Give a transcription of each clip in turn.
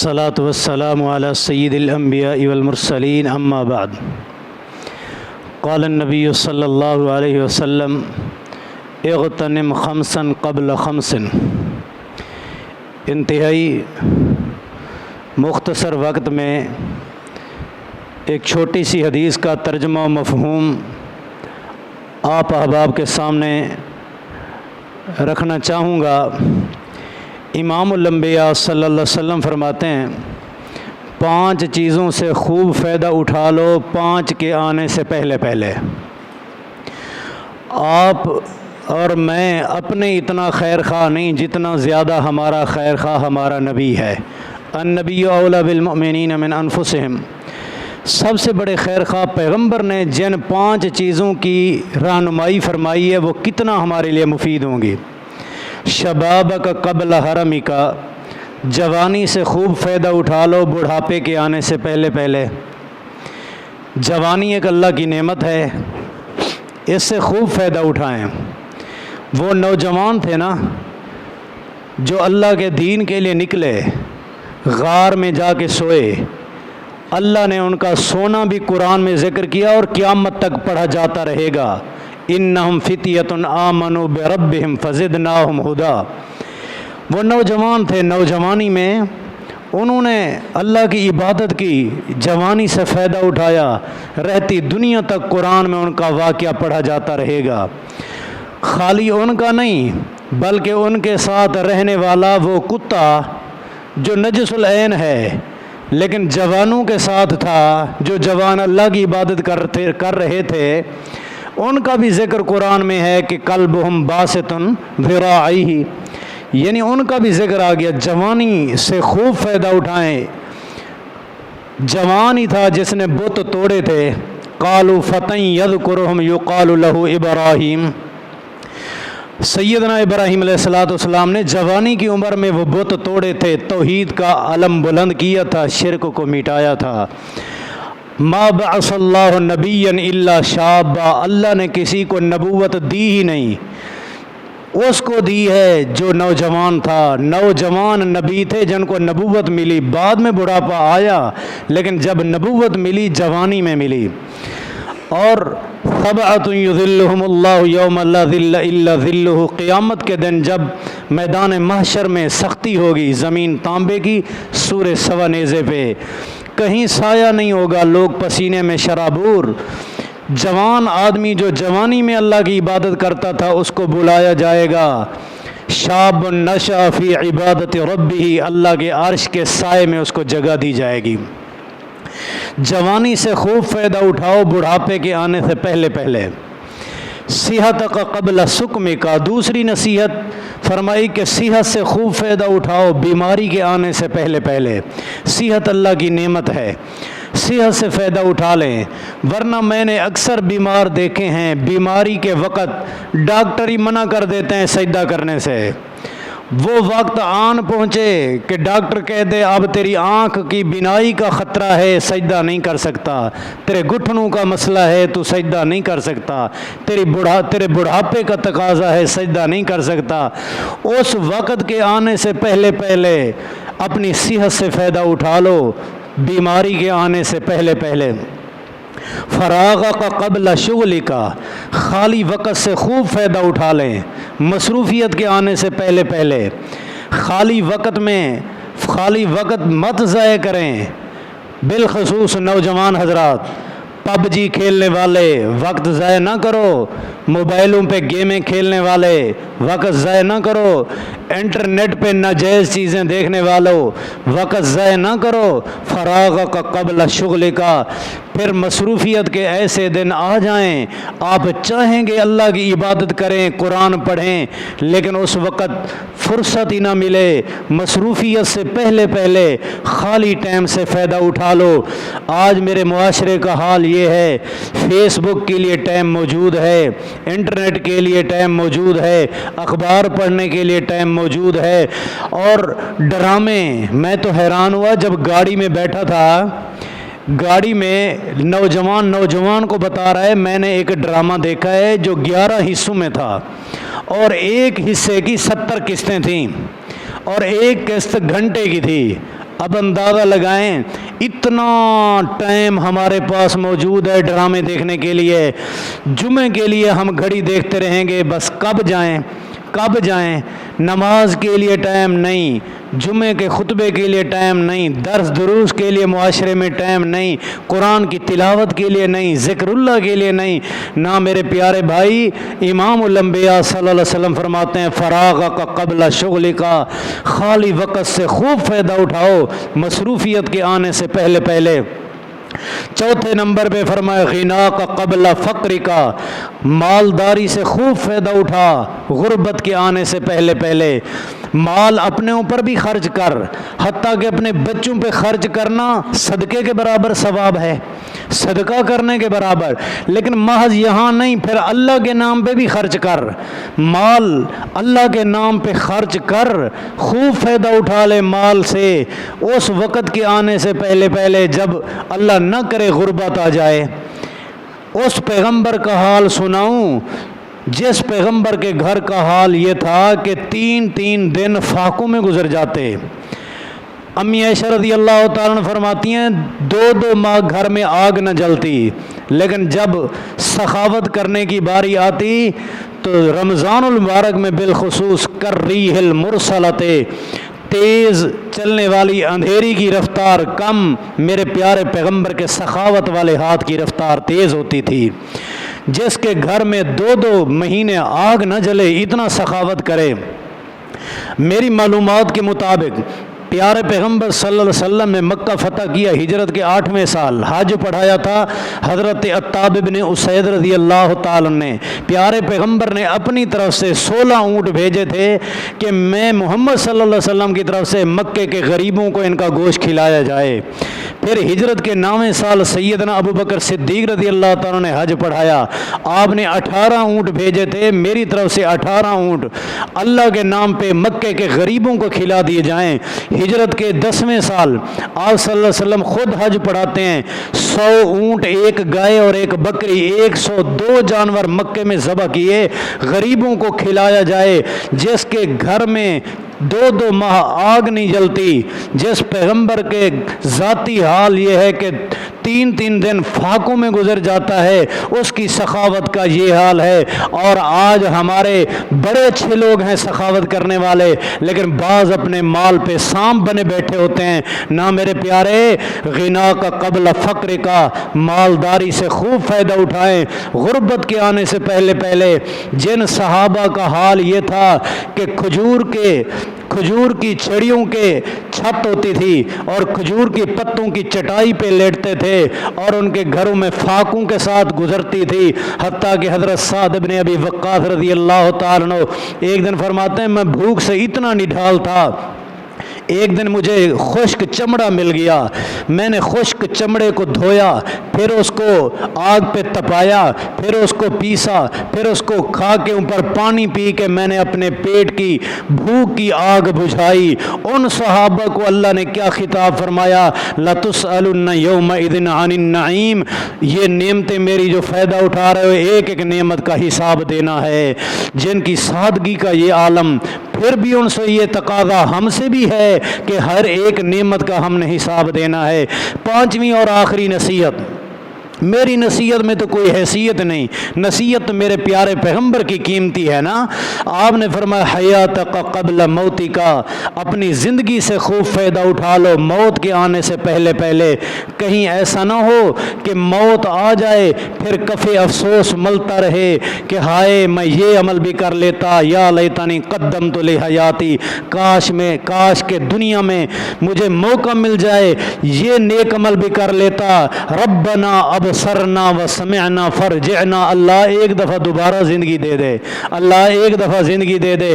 والصلاة والسلام على سید الانبیاء والمرسلین اما بعد قال النبی صلی اللہ علیہ وسلم اغتنم خمسا قبل خمس۔ انتہائی مختصر وقت میں ایک چھوٹی سی حدیث کا ترجمہ و مفہوم آپ احباب کے سامنے رکھنا چاہوں گا۔ امام الانبیاء صلی اللہ علیہ وسلم فرماتے ہیں 5 چیزوں سے خوب فائدہ اٹھا لو 5 کے آنے سے پہلے پہلے۔ آپ اور میں اپنے اتنا خیر خواہ نہیں جتنا زیادہ ہمارا خیر خواہ ہمارا نبی ہے۔ النبی اولی بالمؤمنین من انفسہم۔ سب سے بڑے خیر خواہ پیغمبر نے جن 5 چیزوں کی رہنمائی فرمائی ہے وہ کتنا ہمارے لیے مفید ہوں گی۔ شبابک قبل حرمک، جوانی سے خوب فائدہ اٹھا لو بڑھاپے کے آنے سے پہلے پہلے۔ جوانی ایک اللہ کی نعمت ہے، اس سے خوب فائدہ اٹھائیں۔ وہ نوجوان تھے نا جو اللہ کے دین کے لیے نکلے، غار میں جا کے سوئے، اللہ نے ان کا سونا بھی قرآن میں ذکر کیا اور قیامت تک پڑھا جاتا رہے گا۔ انہم فتیۃ آمنوا بربہم فزدناہم ہدی۔ وہ نوجوان تھے، نوجوانی میں انہوں نے اللہ کی عبادت کی، جوانی سے فائدہ اٹھایا، رہتی دنیا تک قرآن میں ان کا واقعہ پڑھا جاتا رہے گا۔ خالی ان کا نہیں بلکہ ان کے ساتھ رہنے والا وہ کتا جو نجس العین ہے لیکن جوانوں کے ساتھ تھا، جو جوان اللہ کی عبادت کر رہے تھے، ان کا بھی ذکر قرآن میں ہے کہ قلبہم باسط ذراعیہ، یعنی ان کا بھی ذکر آ گیا۔ جوانی سے خوب فائدہ اٹھائیں۔ جوان ہی تھا جس نے بت توڑے تھے۔ قالوا فتى یذکرہم یقال لہ ابراہیم۔ سیدنا ابراہیم علیہ السلام نے جوانی کی عمر میں وہ بت توڑے تھے، توحید کا علم بلند کیا تھا، شرک کو مٹایا تھا۔ ما بعث اللہ نبیا الا شابا، اللہ نے کسی کو نبوت دی ہی نہیں، اس کو دی ہے جو نوجوان تھا۔ نوجوان نبی تھے جن کو نبوت ملی، بعد میں بڑھاپا آیا لیکن جب نبوت ملی جوانی میں ملی۔ اور سبعۃ یظلہم اللہ یوم لا ظل الا ظلہ، قیامت کے دن جب میدان محشر میں سختی ہوگی، زمین تانبے کی، سورہ سوا نیزے پہ کہیں سایہ نہیں ہوگا، لوگ پسینے میں شرابور۔ جوان آدمی جو جوانی میں اللہ کی عبادت کرتا تھا اس کو بلایا جائے گا۔ شاب نشأ فی عبادت ربہ، اللہ کے عرش کے سائے میں اس کو جگہ دی جائے گی۔ جوانی سے خوب فائدہ اٹھاؤ بڑھاپے کے آنے سے پہلے پہلے۔ صحت کا قبل سقم کا، دوسری نصیحت فرمائی کہ صحت سے خوب فائدہ اٹھاؤ بیماری کے آنے سے پہلے پہلے۔ صحت اللہ کی نعمت ہے، صحت سے فائدہ اٹھا لیں، ورنہ میں نے اکثر بیمار دیکھے ہیں بیماری کے وقت ڈاکٹر ہی منع کر دیتے ہیں سجدہ کرنے سے۔ وہ وقت آن پہنچے کہ ڈاکٹر کہہ دے اب تیری آنکھ کی بینائی کا خطرہ ہے، سجدہ نہیں کر سکتا، تیرے گھٹنوں کا مسئلہ ہے تو سجدہ نہیں کر سکتا، تیرے بڑھاپے کا تقاضا ہے، سجدہ نہیں کر سکتا۔ اس وقت کے آنے سے پہلے پہلے اپنی صحت سے فائدہ اٹھا لو بیماری کے آنے سے پہلے پہلے۔ فراغ کا قبل شغل کا، خالی وقت سے خوب فائدہ اٹھا لیں مصروفیت کے آنے سے پہلے پہلے۔ خالی وقت مت ضائع کریں، بالخصوص نوجوان حضرات۔ پب جی کھیلنے والے وقت ضائع نہ کرو، موبائلوں پہ گیمیں کھیلنے والے وقت ضائع نہ کرو، انٹرنیٹ پہ ناجائز چیزیں دیکھنے والوں وقت ضائع نہ کرو۔ فراغ کا قبل شغل کا، پھر مصروفیت کے ایسے دن آ جائیں آپ چاہیں گے اللہ کی عبادت کریں، قرآن پڑھیں، لیکن اس وقت فرصت ہی نہ ملے۔ مصروفیت سے پہلے پہلے خالی ٹائم سے فائدہ اٹھا لو۔ آج میرے معاشرے کا حال یہ ہے، فیس بک کے لیے ٹائم موجود ہے، انٹرنیٹ کے لیے ٹائم موجود ہے، اخبار پڑھنے کے لیے ٹائم موجود ہے، اور ڈرامے۔ میں تو حیران ہوا جب گاڑی میں بیٹھا تھا، گاڑی میں نوجوان کو بتا رہا ہے میں نے ایک ڈرامہ دیکھا ہے جو 11 حصوں میں تھا اور ایک حصے کی 70 قسطیں تھیں اور ایک قسط گھنٹے کی تھی۔ اب اندازہ لگائیں اتنا ٹائم ہمارے پاس موجود ہے ڈرامے دیکھنے کے لیے، جمعے کے لیے ہم گھڑی دیکھتے رہیں گے، بس کب جائیں، نماز کے لیے ٹائم نہیں، جمعے کے خطبے کے لیے ٹائم نہیں، درس دروس کے لیے معاشرے میں ٹائم نہیں، قرآن کی تلاوت کے لیے نہیں، ذکر اللہ کے لیے نہیں، نہ میرے پیارے بھائی امام الانبیاء صلی اللہ علیہ وسلم فرماتے ہیں فراغ کا قبل شغل کا، خالی وقت سے خوب فائدہ اٹھاؤ مصروفیت کے آنے سے پہلے۔ چوتھے نمبر پہ فرمایا غنا کا قبل فقر کا، مالداری سے خوب فائدہ اٹھا غربت کے آنے سے پہلے۔ مال اپنے اوپر بھی خرچ کر، حتیٰ کہ اپنے بچوں پہ خرچ کرنا صدقے کے برابر ثواب ہے، صدقہ کرنے کے برابر، لیکن محض یہاں نہیں، پھر اللہ کے نام پہ بھی خرچ کر، مال اللہ کے نام پہ خرچ کر، خوب فائدہ اٹھا لے مال سے اس وقت کے آنے سے پہلے جب اللہ نہ کرے غربت آ جائے۔ اس پیغمبر کا حال سناؤں جس پیغمبر کے گھر کا حال یہ تھا کہ 3 دن فاقوں میں گزر جاتے۔ امی عائشہ رضی اللہ تعالیٰ عنہ فرماتی ہیں 2 ماہ گھر میں آگ نہ جلتی، لیکن جب سخاوت کرنے کی باری آتی تو رمضان المبارک میں بالخصوص کر-ریح المرسلۃ، تیز چلنے والی اندھیری کی رفتار کم، میرے پیارے پیغمبر کے سخاوت والے ہاتھ کی رفتار تیز ہوتی تھی۔ جس کے گھر میں 2 مہینے آگ نہ جلے اتنا سخاوت کرے۔ میری معلومات کے مطابق پیارے پیغمبر صلی اللہ علیہ وسلم نے مکہ فتح کیا ہجرت کے 8ویں سال، حج پڑھایا تھا حضرت عتاب بن اسید رضی اللہ تعالیٰ نے۔ پیارے پیغمبر نے اپنی طرف سے 16 اونٹ بھیجے تھے کہ میں محمد صلی اللہ علیہ وسلم کی طرف سے مکے کے غریبوں کو ان کا گوشت کھلایا جائے۔ پھر ہجرت کے 9ویں سال سیدنا ابو بکر صدیق رضی اللہ تعالیٰ نے حج پڑھایا، آپ نے 18 اونٹ بھیجے تھے، میری طرف سے 18 اونٹ اللہ کے نام پہ مکے کے غریبوں کو کھلا دیے جائیں۔ ہجرت کے 10ویں سال آپ صلی اللہ علیہ وسلم خود حج پڑھاتے ہیں، 100 اونٹ، 1 گائے اور 1 بکری، 102 جانور مکے میں ذبح کیے، غریبوں کو کھلایا جائے۔ جس کے گھر میں 2 ماہ آگ نہیں جلتی، جس پیغمبر کے ذاتی حال یہ ہے کہ 3 دن فاقوں میں گزر جاتا ہے، اس کی سخاوت کا یہ حال ہے۔ اور آج ہمارے بڑے اچھے لوگ ہیں سخاوت کرنے والے، لیکن بعض اپنے مال پہ سانپ بنے بیٹھے ہوتے ہیں۔ نہ میرے پیارے غنا کا قبل فقر کا، مالداری سے خوب فائدہ اٹھائیں غربت کے آنے سے پہلے۔ جن صحابہ کا حال یہ تھا کہ کھجور کی چھڑیوں کے چھت ہوتی تھی اور کھجور کی پتوں کی چٹائی پہ لیٹتے تھے اور ان کے گھروں میں فاقوں کے ساتھ گزرتی تھی، حتیٰ کہ حضرت سعد بن ابی وقاص رضی اللہ تعالیٰ عنہ ایک دن فرماتے ہیں میں بھوک سے اتنا نڈھال تھا، ایک دن مجھے خشک چمڑا مل گیا، میں نے خشک چمڑے کو دھویا، پھر اس کو آگ پہ تپایا، پھر اس کو پیسا، پھر اس کو کھا کے اوپر پانی پی کے میں نے اپنے پیٹ کی بھوک کی آگ بجھائی۔ ان صحابہ کو اللہ نے کیا خطاب فرمایا، لَتُسْأَلُنَّ يَوْمَئِذٍ عَنِ النَّعِيمِ، یہ نعمتیں میری جو فائدہ اٹھا رہے ہو ایک ایک نعمت کا حساب دینا ہے۔ جن کی سادگی کا یہ عالم، پھر بھی ان سے یہ تقاضا ہم سے بھی ہے کہ ہر ایک نعمت کا ہم نے حساب دینا ہے۔ 5ویں اور آخری نصیحت، میری نصیحت میں تو کوئی حیثیت نہیں، نصیحت میرے پیارے پیغمبر کی قیمتی ہے نا۔ آپ نے فرمایا حیات کا قبل موتی کا، اپنی زندگی سے خوب فائدہ اٹھا لو موت کے آنے سے پہلے۔ کہیں ایسا نہ ہو کہ موت آ جائے پھر کفِ افسوس ملتا رہے کہ ہائے میں یہ عمل بھی کر لیتا، یا لیتنی قدمت لحیاتی، کاش کہ دنیا میں مجھے موقع مل جائے یہ نیک عمل بھی کر لیتا۔ ربنا ابصرنا وسمعنا فرجعنا، اللہ ایک دفعہ دوبارہ زندگی دے دے، اللہ ایک دفعہ زندگی دے دے،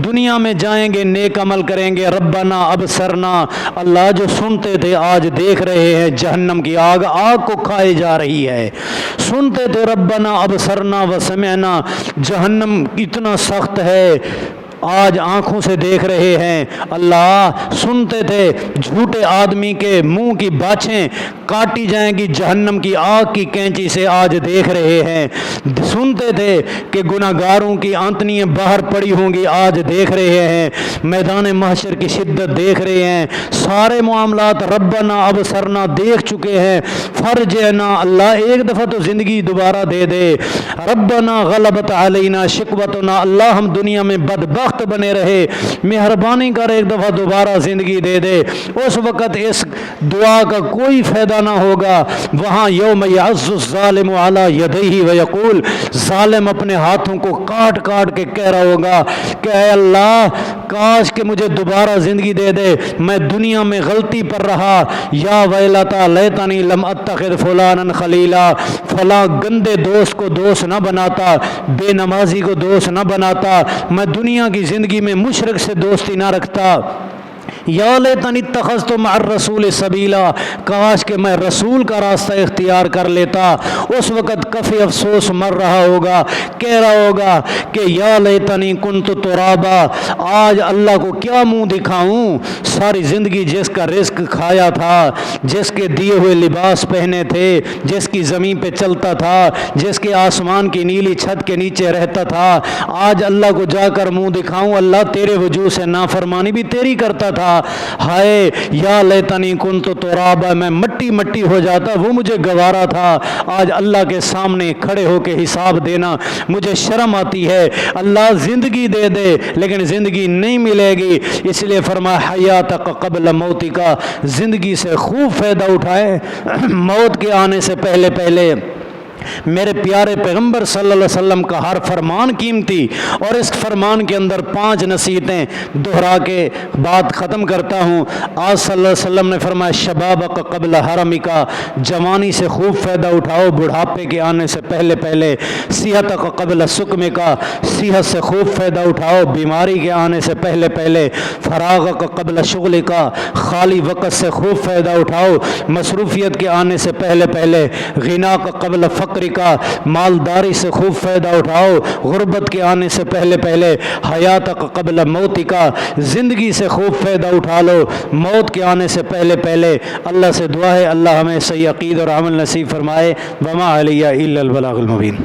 دنیا میں جائیں گے نیک عمل کریں گے۔ ربنا ابصرنا، اللہ جو سنتے تھے آج دیکھ رہے ہیں جہنم کی آگ کو کھائے جا رہی ہے، سنتے تھے ربنا ابصرنا وسمعنا، جہنم اتنا سخت ہے آج آنکھوں سے دیکھ رہے ہیں۔ اللہ سنتے تھے جھوٹے آدمی کے منہ کی باچھیں کاٹی جائیں گی جہنم کی آگ کی کینچی سے آج دیکھ رہے ہیں۔ سنتے تھے کہ گناہگاروں کی آنتنیاں باہر پڑی ہوں گی، آج دیکھ رہے ہیں۔ میدان محشر کی شدت دیکھ رہے ہیں، سارے معاملات ربنا ابصرنا دیکھ چکے ہیں۔ فرجنا، اللہ ایک دفعہ تو زندگی دوبارہ دے دے۔ ربنا غلبت علینا شقوتنا، اللہ ہم دنیا میں بدبخت بنے رہے، مہربانی کر ایک دفعہ دوبارہ زندگی دے دے۔ اس وقت اس دعا کا کوئی فائدہ نہ ہوگا۔ وہاں یوم یعض الظالم علی یدیہ ویقول، ظالم اپنے ہاتھوں کو کاٹ کاٹ کے کہہ رہا ہوگا کہ اے اللہ کاش کہ مجھے دوبارہ زندگی دے دے، میں دنیا میں غلطی پر رہا۔ یا ویلتا لیتنی لم اتخذ فلانا خلیلا، فلاں گندے دوست کو دوست نہ بناتا، بے نمازی کو دوست نہ بناتا، میں دنیا کی زندگی میں مشرک سے دوستی نہ رکھتا۔ یا لیتنی اتخذت مع الرسول سبیلا، کاش کہ میں رسول کا راستہ اختیار کر لیتا۔ اس وقت کفی افسوس مر رہا ہوگا، کہہ رہا ہوگا کہ یا لیتنی کنت ترابا، آج اللہ کو کیا منہ دکھاؤں، ساری زندگی جس کا رزق کھایا تھا، جس کے دیے ہوئے لباس پہنے تھے، جس کی زمین پہ چلتا تھا، جس کے آسمان کی نیلی چھت کے نیچے رہتا تھا، آج اللہ کو جا کر منہ دکھاؤں، اللہ تیرے وجود سے نافرمانی بھی تیری کرتا تھا۔ ہائے یا لیتنی کنت ترابا، میں مٹی مٹی ہو جاتا، وہ مجھے گوارا تھا۔ آج اللہ کے سامنے کھڑے ہو کے حساب دینا مجھے شرم آتی ہے۔ اللہ زندگی دے دے لیکن زندگی نہیں ملے گی، اس لیے فرمایا حیاتک قبل موتک، زندگی سے خوب فائدہ اٹھائے موت کے آنے سے پہلے پہلے۔ میرے پیارے پیغمبر صلی اللہ علیہ وسلم کا ہر فرمان قیمتی، اور اس فرمان کے اندر 5 نصیحتیں دہرا کے بات ختم کرتا ہوں۔ آج صلی اللہ علیہ وسلم نے فرمایا شبابک قبل حرمک، جوانی سے خوب فائدہ اٹھاؤ بڑھاپے کے آنے سے پہلے پہلے۔ صحتک قبل سقمک، صحت سے خوب فائدہ اٹھاؤ بیماری کے آنے سے پہلے پہلے۔ فراغک قبل شغلک، خالی وقت سے خوب فائدہ اٹھاؤ مصروفیت کے آنے سے پہلے پہلے۔ غناک قبل فقر کا، مالداری سے خوب فائدہ اٹھاؤ غربت کے آنے سے پہلے پہلے۔ حیاتک قبل موت کا، زندگی سے خوب فائدہ اٹھا لو موت کے آنے سے پہلے پہلے۔ اللہ سے دعا ہے اللہ ہمیں صحیح عقیدہ اور عمل نصیب فرمائے۔ وما علیہ الا البلاغ المبین۔